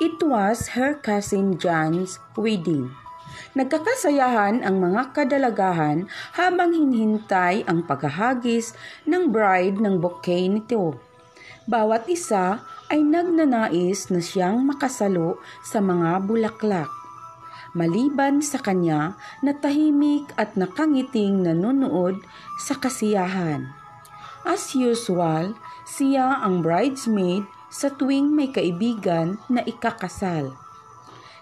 It was her cousin John's wedding. Nagkakasayahan ang mga kadalagahan habang hinihintay ang paghahagis ng bride ng bouquet nito. Bawat isa ay nagnanais na siyang makasalo sa mga bulaklak. Maliban sa kanya na tahimik at nakangiting nanonood sa kasiyahan. As usual, siya ang bridesmaid sa tuwing may kaibigan na ikakasal.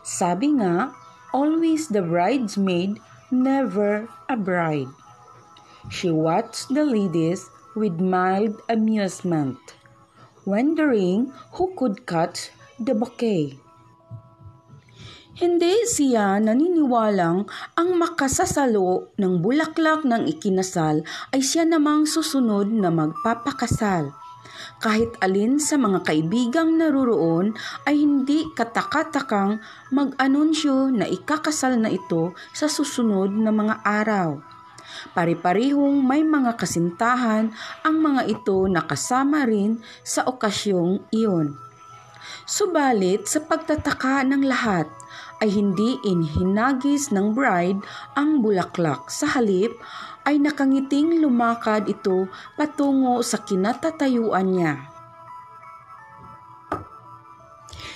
Sabi nga, always the bridesmaid, never a bride. She watched the ladies with mild amusement, wondering who could catch the bouquet. Hindi siya naniniwalang ang makasasalo ng bulaklak ng ikinasal ay siya namang susunod na magpapakasal. Kahit alin sa mga kaibigang naroroon ay hindi katakatakang mag-anunsyo na ikakasal na ito sa susunod na mga araw. Pari-parihong may mga kasintahan ang mga ito na kasama rin sa okasyong iyon. Subalit sa pagtataka ng lahat ay hindi inhinagis ng bride ang bulaklak. Sa halip ay nakangiting lumakad ito patungo sa kinatatayuan niya.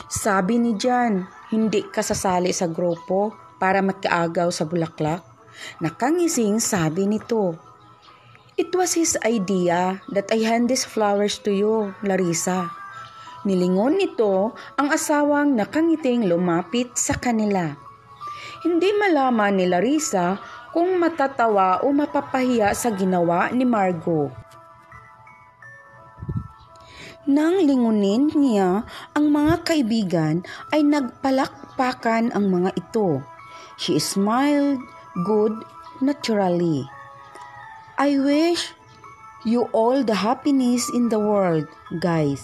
Sabi ni John, hindi ka sasali sa grupo para magkaagaw sa bulaklak? Nakangising sabi nito. It was his idea that I hand these flowers to you, Larissa. Nilingon nito ang asawang nakangiting lumapit sa kanila. Hindi malaman ni Larissa kung matatawa o mapapahiya sa ginawa ni Margot. Nang lingunin niya ang mga kaibigan ay nagpalakpakan ang mga ito. She smiled good naturally. I wish you all the happiness in the world, guys.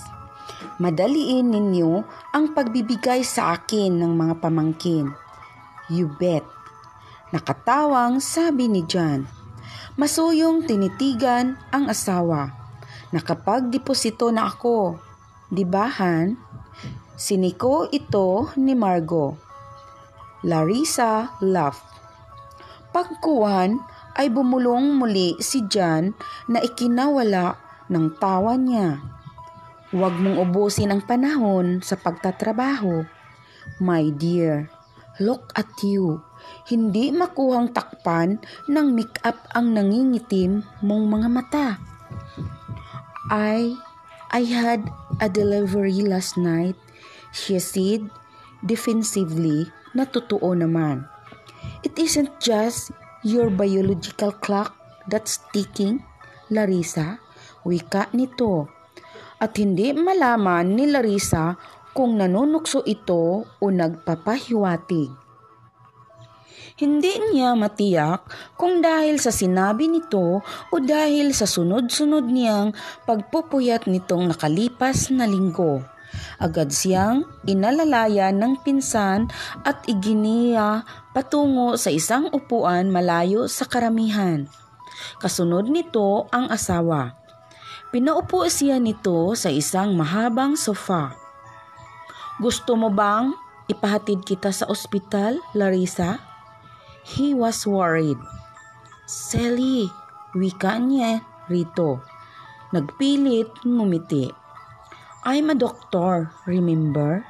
Madaliin ninyo ang pagbibigay sa akin ng mga pamangkin. You bet. Nakatawang sabi ni John. Masuyong tinitigan ang asawa. Nakapagdeposito na ako. Di ba, Han? Siniko ito ni Margot. Larissa laughed. Pagkuhan ay bumulong muli si John na ikinawala ng tawa niya. Huwag mong ubusin ang panahon sa pagtatrabaho. My dear, look at you. Hindi makuhang takpan ng make-up ang nangingitim mong mga mata. I had a delivery last night, she said defensively na totoo naman. It isn't just your biological clock that's ticking, Larissa, wika nito. At hindi malaman ni Larissa kung nanunukso ito o nagpapahiwatig. Hindi niya matiyak kung dahil sa sinabi nito o dahil sa sunod-sunod niyang pagpupuyat nitong nakalipas na linggo. Agad siyang inalalaya ng pinsan at iginiya patungo sa isang upuan malayo sa karamihan. Kasunod nito ang asawa. Pinaupo siya nito sa isang mahabang sofa. Gusto mo bang ipahatid kita sa ospital, Larissa? He was worried. Sally, wika niya rito. Nagpilit ngumiti. I'm a doctor, remember?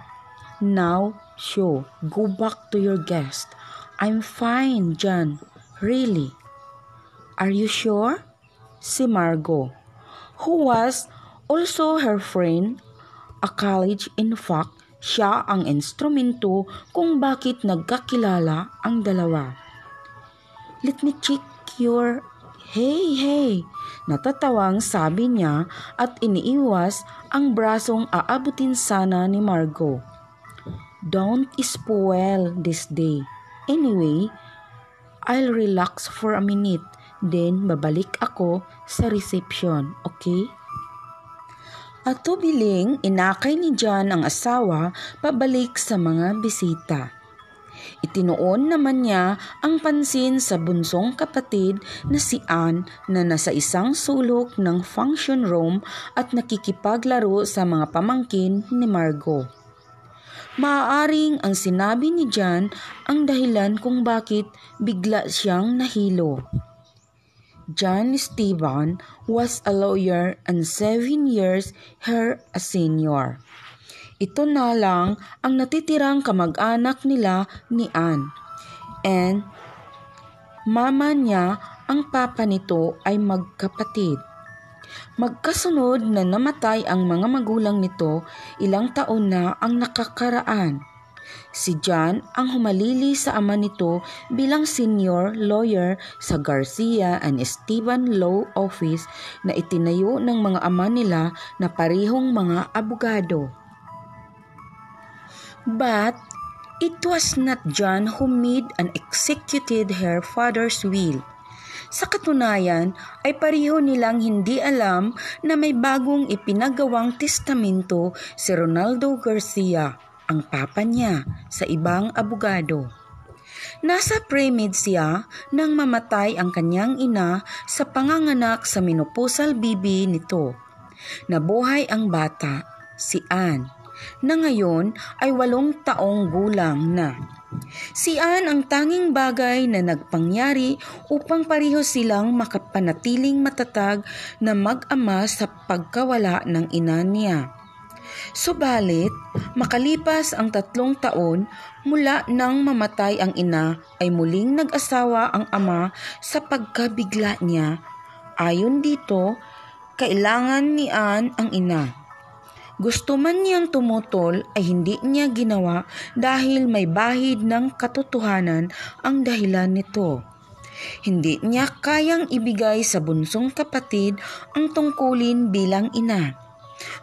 Now, show, go back to your guest. I'm fine, John. Really? Are you sure? Si Margot, who was also her friend, a college in fact, siya ang instrumento kung bakit nagkakilala ang dalawa. Let me check your... Hey! Natatawang sabi niya at iniiwas ang brasong aabutin sana ni Margot. Don't spoil this day. Anyway, I'll relax for a minute, then babalik ako sa reception, okay? At tubiling, inakay ni John ang asawa pabalik sa mga bisita. Itinuon naman niya ang pansin sa bunsong kapatid na si Anne na nasa isang sulok ng function room at nakikipaglaro sa mga pamangkin ni Margot. Maaaring ang sinabi ni John ang dahilan kung bakit bigla siyang nahilo. John Esteban was a lawyer and 7 years her a senior. Ito na lang ang natitirang kamag-anak nila ni Anne. And mama niya, ang papa nito ay magkapatid. Magkasunod na namatay ang mga magulang nito, ilang taon na ang nakakaraan. Si John ang humalili sa ama nito bilang senior lawyer sa Garcia and Esteban Law Office na itinayo ng mga ama nila na parehong mga abogado. But it was not John who made and executed her father's will. Sa katunayan ay pareho nilang hindi alam na may bagong ipinagawang testamento si Ronaldo Garcia, ang papa niya, sa ibang abogado. Nasa pre-med siya nang mamatay ang kanyang ina sa panganganak sa menopausal bibi nito. Nabuhay ang bata, si Anne, na ngayon ay 8 taong gulang na. Si Anne ang tanging bagay na nagpangyari upang pareho silang makapanatiling matatag na mag-ama sa pagkawala ng ina niya. Subalit, makalipas ang 3 taon mula nang mamatay ang ina ay muling nag-asawa ang ama sa pagkabigla niya. Ayon dito, kailangan ni Anne ang ina. Gusto man niyang tumutol ay hindi niya ginawa dahil may bahid ng katotohanan ang dahilan nito. Hindi niya kayang ibigay sa bunsong kapatid ang tungkulin bilang ina.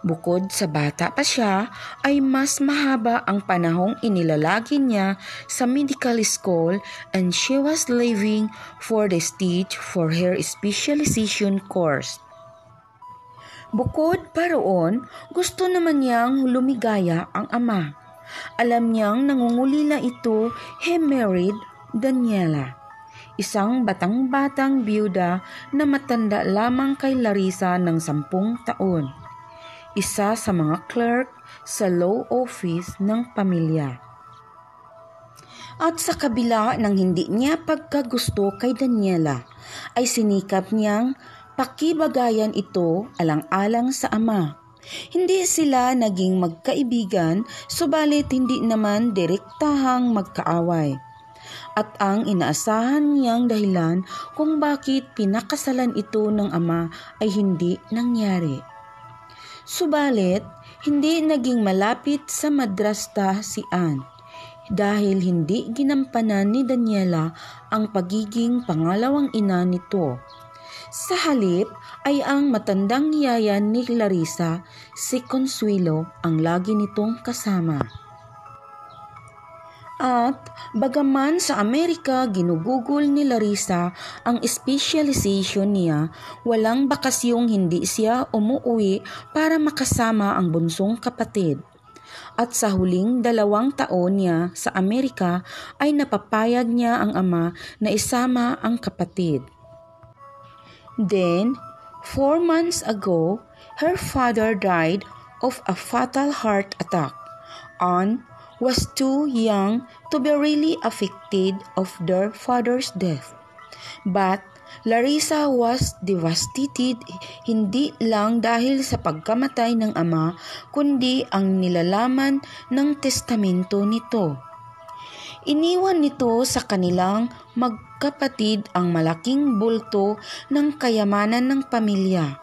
Bukod sa bata pa siya, ay mas mahaba ang panahong inilalagi niya sa medical school and she was leaving for the stage for her specialization course. Bukod pa roon, gusto naman niyang lumigaya ang ama. Alam niyang nangungulila ito, he married Daniela, isang batang-batang biyuda na matanda lamang kay Larissa ng 10 taon. Isa sa mga clerk sa law office ng pamilya. At sa kabila ng hindi niya pagkagusto kay Daniela, ay sinikap niyang pakibagayan ito alang-alang sa ama. Hindi sila naging magkaibigan, subalit hindi naman direktahang magkaaway. At ang inaasahan niyang dahilan kung bakit pinakasalan ito ng ama ay hindi nangyari. Subalit, hindi naging malapit sa madrasta si Anne dahil hindi ginampanan ni Daniela ang pagiging pangalawang ina nito. Sa halip ay ang matandang yaya ni Larissa, si Consuelo, ang lagi nitong kasama. At bagaman sa Amerika ginugugol ni Larissa ang specialization niya, walang bakasyong hindi siya umuwi para makasama ang bunsong kapatid. At sa huling 2 taon niya sa Amerika ay napapayag niya ang ama na isama ang kapatid. Then, 4 months ago, her father died of a fatal heart attack. Anne was too young to be really affected of their father's death. But Larissa was devastated hindi lang dahil sa pagkamatay ng ama, kundi ang nilalaman ng testamento nito. Iniwan nito sa kanilang magkapatid ang malaking bulto ng kayamanan ng pamilya.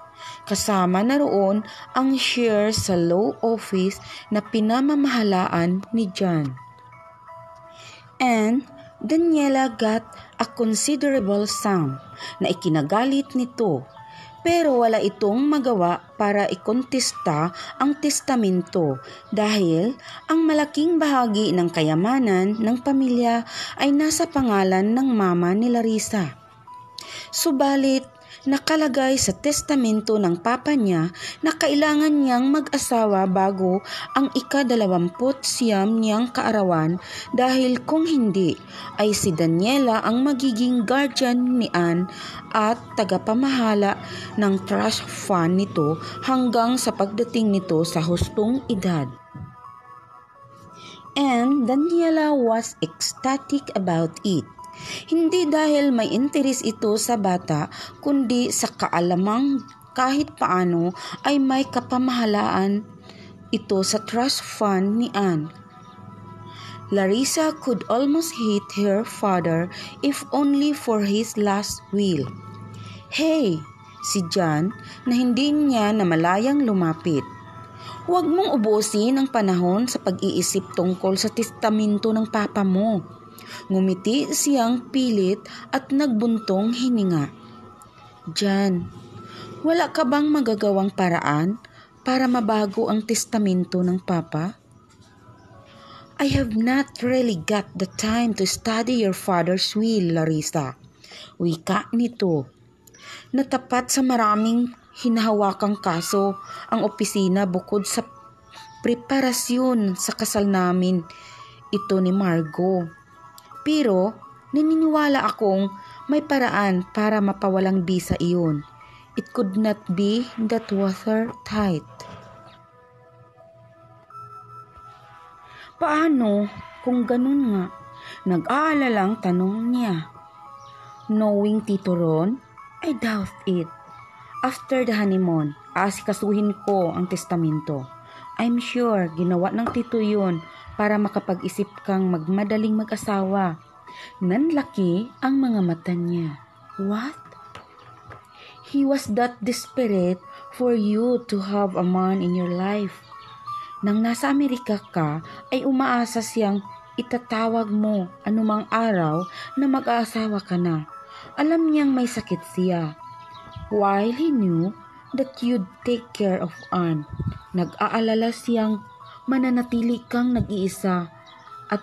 Kasama na roon ang share sa law office na pinamamahalaan ni John. And Daniela got a considerable sum na ikinagalit nito, pero wala itong magawa para ikontesta ang testamento dahil ang malaking bahagi ng kayamanan ng pamilya ay nasa pangalan ng mama ni Larissa. Subalit, nakalagay sa testamento ng papa niya na kailangan niyang mag-asawa bago ang ika-29 niyang kaarawan dahil kung hindi ay si Daniela ang magiging guardian ni Anne at tagapamahala ng trust fund nito hanggang sa pagdating nito sa hustong edad. And Daniela was ecstatic about it. Hindi dahil may interes ito sa bata, kundi sa kaalamang kahit paano ay may kapamahalaan ito sa trust fund ni Anne. Larissa could almost hate her father if only for his last will. Hey, si John na hindi niya namalayang lumapit. Huwag mong ubusin ang panahon sa pag-iisip tungkol sa testamento ng papa mo. Ngumiti siyang pilit at nagbuntong hininga. John, wala ka bang magagawang paraan para mabago ang testamento ng papa? I have not really got the time to study your father's will, Larissa. Wika nito. Natapat sa maraming hinahawakang kaso ang opisina bukod sa preparasyon sa kasal namin ito ni Margot. Pero naniniwala akong may paraan para mapawalang bisa iyon. It could not be that watertight. Paano kung ganun nga? Nag-aalalang tanong niya. Knowing Tito Ron, I doubt it. After the honeymoon, aasikasuhin ko ang testamento. I'm sure ginawa ng tito yun para makapag-isip kang magmadaling mag-asawa. Nanlaki ang mga mata niya. What? He was that desperate for you to have a man in your life. Nang nasa Amerika ka, ay umaasa siyang itatawag mo anumang araw na mag-aasawa ka na. Alam niyang may sakit siya. While he knew that you'd take care of Anne, nag-aalala siyang mananatili kang nag-iisa at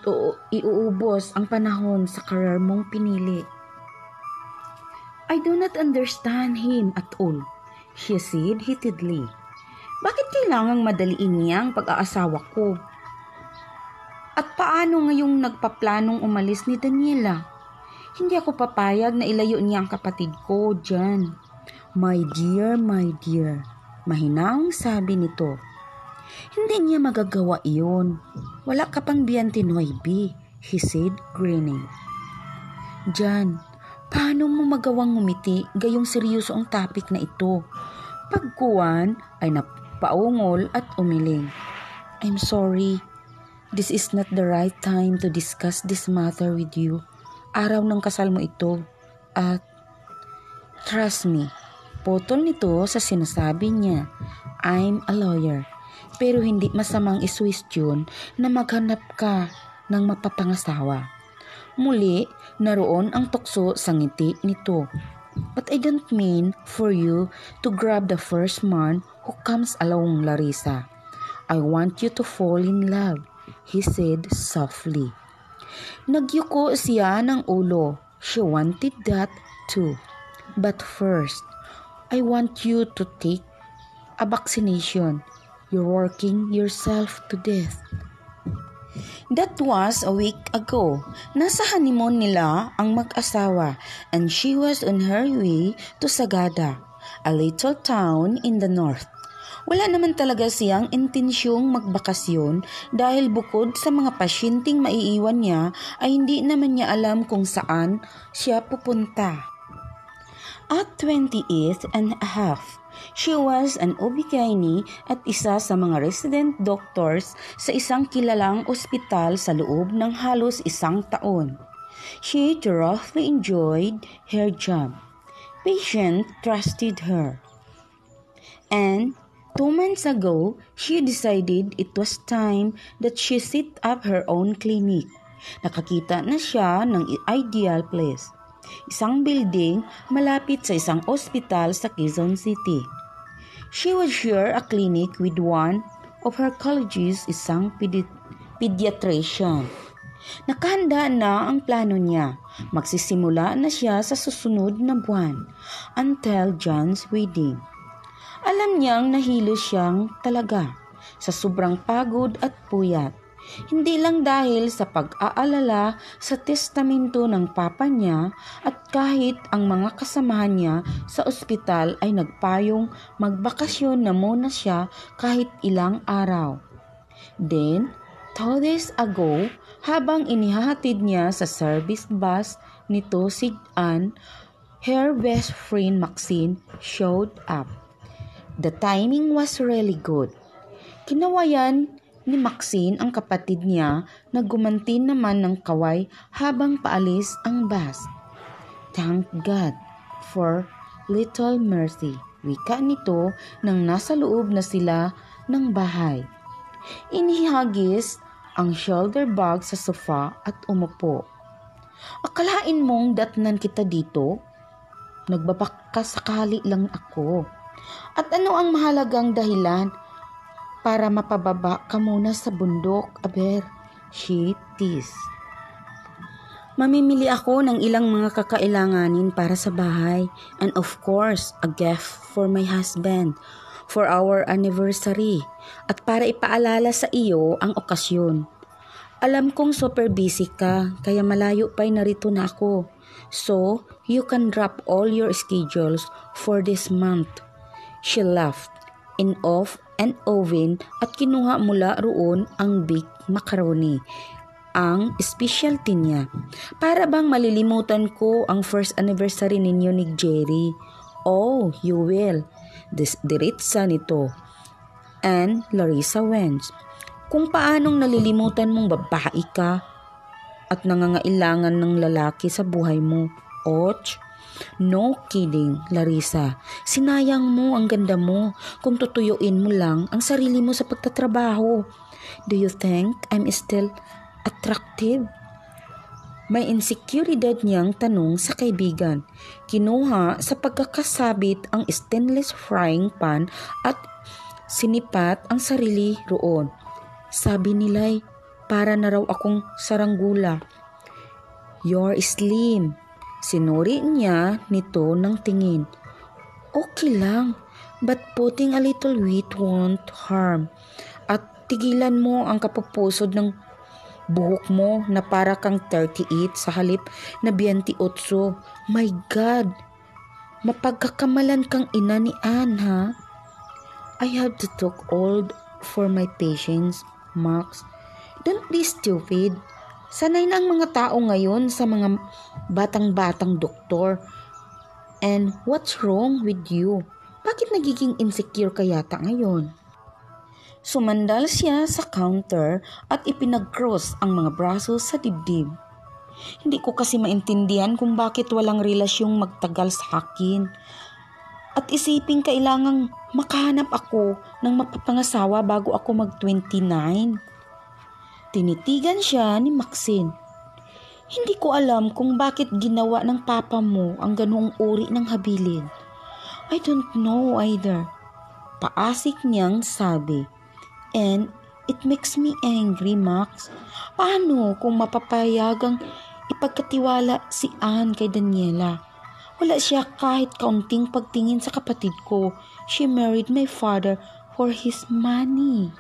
iuubos ang panahon sa career mong pinili. I do not understand him at all, she said heatedly. Bakit kailangang madaliin niya ang pag-aasawa ko? At paano ngayong nagpaplanong umalis ni Daniela? Hindi ako papayag na ilayo niya ang kapatid ko, Jan. My dear, mahinahong sabi nito. Hindi niya magagawa iyon. Wala ka pang biyan Tinoy B, he said grinning. Jan, paano mo magawang ngumiti gayong seryoso ang topic na ito? Pagkuwan ay napaungol at umiling. I'm sorry. This is not the right time to discuss this matter with you. Araw ng kasal mo ito. At trust me, putol nito sa sinasabi niya. I'm a lawyer. Pero hindi masamang iswestiyon na maghanap ka ng mapapangasawa. Muli, naroon ang tukso sa ngiti nito. But I don't mean for you to grab the first man who comes along, Larissa. I want you to fall in love, he said softly. Nagyuko siya ng ulo. She wanted that too. But first, I want you to take a vaccination. You're working yourself to death. That was a week ago. Nasa honeymoon nila ang mag-asawa and she was on her way to Sagada, a little town in the north. Wala naman talaga siyang intensyong magbakasyon dahil bukod sa mga pasyenteng maiiwan niya ay hindi naman niya alam kung saan siya pupunta. At 28 and a half, she was an OB-GYN at isa sa mga resident doctors sa isang kilalang ospital sa loob ng halos isang taon. She thoroughly enjoyed her job. Patients trusted her. And 2 months ago, she decided it was time that she set up her own clinic. Nakakita na siya ng ideal place. Isang building malapit sa isang ospital sa Quezon City. She would share a clinic with one of her colleagues, isang pediatrician. Nakahanda na ang plano niya. Magsisimula na siya sa susunod na buwan until John's wedding. Alam niyang nahilo siyang talaga sa sobrang pagod at puyat. Hindi lang dahil sa pag-aalala sa testamento ng papa niya at kahit ang mga kasamahan niya sa ospital ay nagpayong magbakasyon na muna siya kahit ilang araw. Then, 2 days ago, habang inihahatid niya sa service bus nito si Anne, her best friend Maxine showed up. The timing was really good. Kinawayan ni Maxine ang kapatid niya na gumanti naman ng kaway habang paalis ang bus. Thank God for little mercy, wika nito nang nasa loob na sila ng bahay. Inihagis ang shoulder bag sa sofa at umupo. Akalain mong datnan kita dito? Nagbabaka sakali lang ako. At ano ang mahalagang dahilan para mapababa ka muna sa bundok, aber? She teased. Mamimili ako ng ilang mga kakailanganin para sa bahay and of course, a gift for my husband for our anniversary at para ipaalala sa iyo ang okasyon. Alam kong super busy ka kaya malayo pa'y narito na ako. So, you can drop all your schedules for this month. She laughed in off and oven at kinuha mula roon ang big macaroni, ang specialty niya. Para bang malilimutan ko ang first anniversary ninyo ni Jerry. Oh, you will. Diretsa nito. And Larissa went. Kung paanong nalilimutan mong babae ka at nangangailangan ng lalaki sa buhay mo. Och, no kidding, Larissa. Sinayang mo ang ganda mo kung tutuyuin mo lang ang sarili mo sa pagtatrabaho. Do you think I'm still attractive? May insekuridad niyang tanong sa kaibigan. Kinuha sa pagkakasabit ang stainless frying pan at sinipat ang sarili roon. Sabi nila'y para na raw akong saranggula. You're slim. Sinuri niya nito ng tingin. Okay lang, but putting a little weight won't harm. At tigilan mo ang kapupusod ng buhok mo na para kang 38 sa halip na 28. My God! Mapagkakamalan kang ina ni Anne, ha? I have to talk old for my patients, Max. Don't be stupid. Sanay na ang mga tao ngayon sa mga batang-batang doktor. And what's wrong with you? Bakit nagiging insecure ka yata ngayon? Sumandal siya sa counter at ipinag-cross ang mga braso sa dibdib. Hindi ko kasi maintindihan kung bakit walang relasyong magtagal sa akin. At isiping kailangang makahanap ako ng mapapangasawa bago ako mag-29. Tinitigan siya ni Maxine. Hindi ko alam kung bakit ginawa ng papa mo ang ganoong uri ng habilin. I don't know either. Paasik niyang sabi. And it makes me angry, Max. Paano kung mapapayagang ipagkatiwala si Anne kay Daniela? Wala siya kahit kaunting pagtingin sa kapatid ko. She married my father for his money.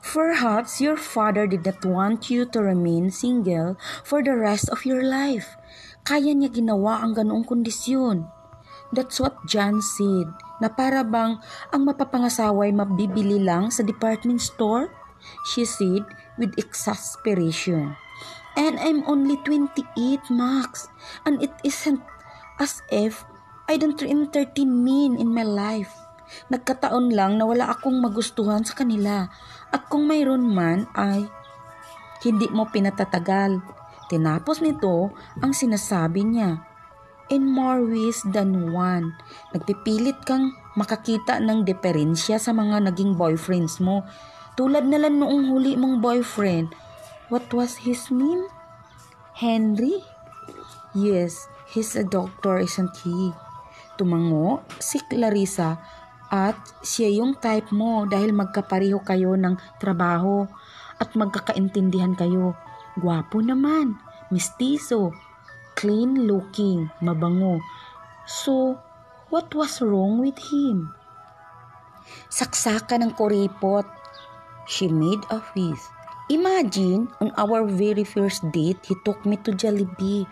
Perhaps your father did not want you to remain single for the rest of your life. Kaya niya ginawa ang ganoong kondisyon. That's what John said, na para bang ang mapapangasawa ay mabibili lang sa department store? She said with exasperation. And I'm only 28, Max, and it isn't as if I don't entertain men in my life. Nagkataon lang na wala akong magustuhan sa kanila at kung mayroon man ay hindi mo pinatatagal. Tinapos nito ang sinasabi niya. In more ways than one, nagpipilit kang makakita ng diferensya sa mga naging boyfriends mo. Tulad na lang noong huli mong boyfriend. What was his name? Henry? Yes, he's a doctor, isn't he? Tumango si Clarissa at siya yung type mo dahil magkapareho kayo ng trabaho at magkakaintindihan kayo. Gwapo naman, mistiso, clean looking, mabango. So, what was wrong with him? Saksakan ng kuripot. She made a face. Imagine, on our very first date, he took me to Jollibee.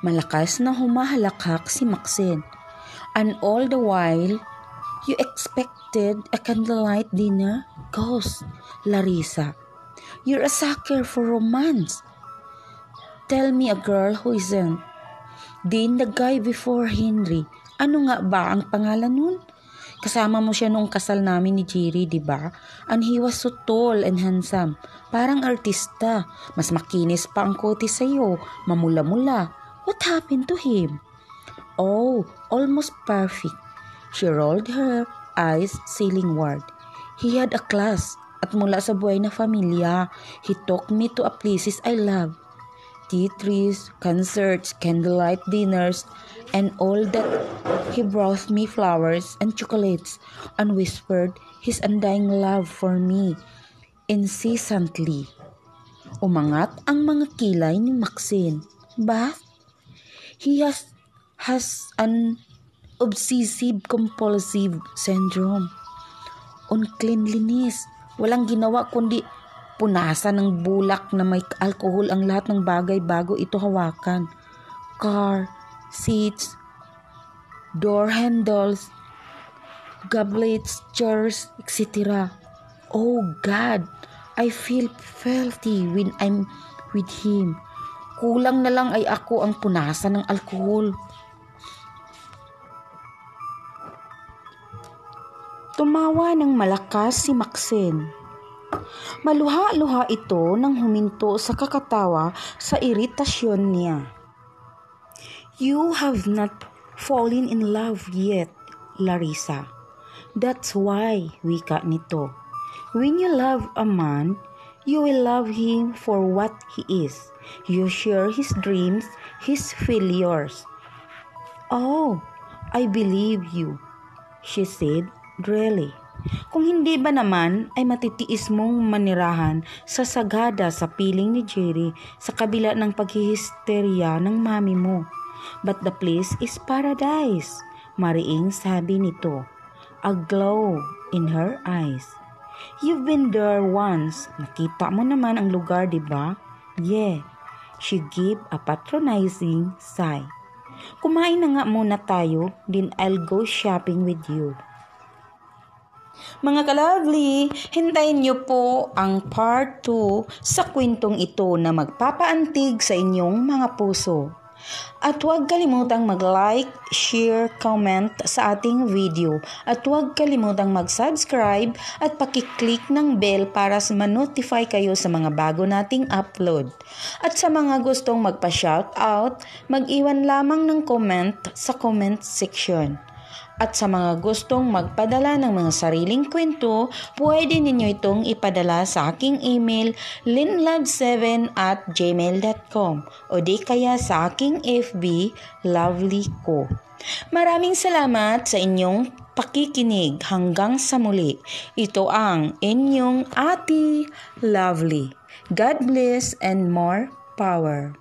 Malakas na humahalakhak si Maxine. And all the while, you expected a candlelight dinner? Ghost, Larissa. You're a sucker for romance. Tell me a girl who isn't. Then the guy before Henry. Ano nga ba ang pangalan nun? Kasama mo siya nung kasal namin ni Jerry, di ba? And he was so tall and handsome. Parang artista. Mas makinis pa ang kote sa'yo. Mamula-mula. What happened to him? Oh, almost perfect. She rolled her eyes ceilingward. He had a class. At mula sa buhay na familia, he took me to a places I love. Tea trees, concerts, candlelight dinners, and all that. He brought me flowers and chocolates and whispered his undying love for me incessantly. Umangat ang mga kilay ni Maxine. But he has an obsessive-compulsive syndrome. Uncleanliness. Walang ginawa kundi punasan ng bulak na may alcohol ang lahat ng bagay bago ito hawakan. Car, seats, door handles, goblets, chairs, etc. Oh God, I feel filthy when I'm with him. Kulang na lang ay ako ang punasan ng alcohol. Tumawa ng malakas si Maxine. Maluha-luha ito nang huminto sa kakatawa sa iritasyon niya. You have not fallen in love yet, Larissa. That's why, wika nito. When you love a man, you will love him for what he is. You share his dreams, his failures. Oh, I believe you, she said. Really? Kung hindi ba naman ay matitiis mong manirahan sa sagada sa piling ni Jerry sa kabila ng paghihisterya ng mami mo. But the place is paradise, mariing sabi nito, a glow in her eyes. You've been there once. Nakita mo naman ang lugar, di ba? Yeah. She gave a patronizing sigh. Kumain na nga muna tayo, then I'll go shopping with you. Mga ka-lovely, hintayin niyo po ang part 2 sa kwentong ito na magpapaantig sa inyong mga puso. At huwag kalimutang mag-like, share, comment sa ating video. At huwag kalimutang mag-subscribe at pakiclick ng bell para ma-notify kayo sa mga bago nating upload. At sa mga gustong magpa-shoutout, mag-iwan lamang ng comment sa comment section. At sa mga gustong magpadala ng mga sariling kwento, pwede ninyo itong ipadala sa aking email linlove7@gmail.com o di kaya sa aking FB Lovely Ko. Maraming salamat sa inyong pakikinig hanggang sa muli. Ito ang inyong Ate Lovely. God bless and more power.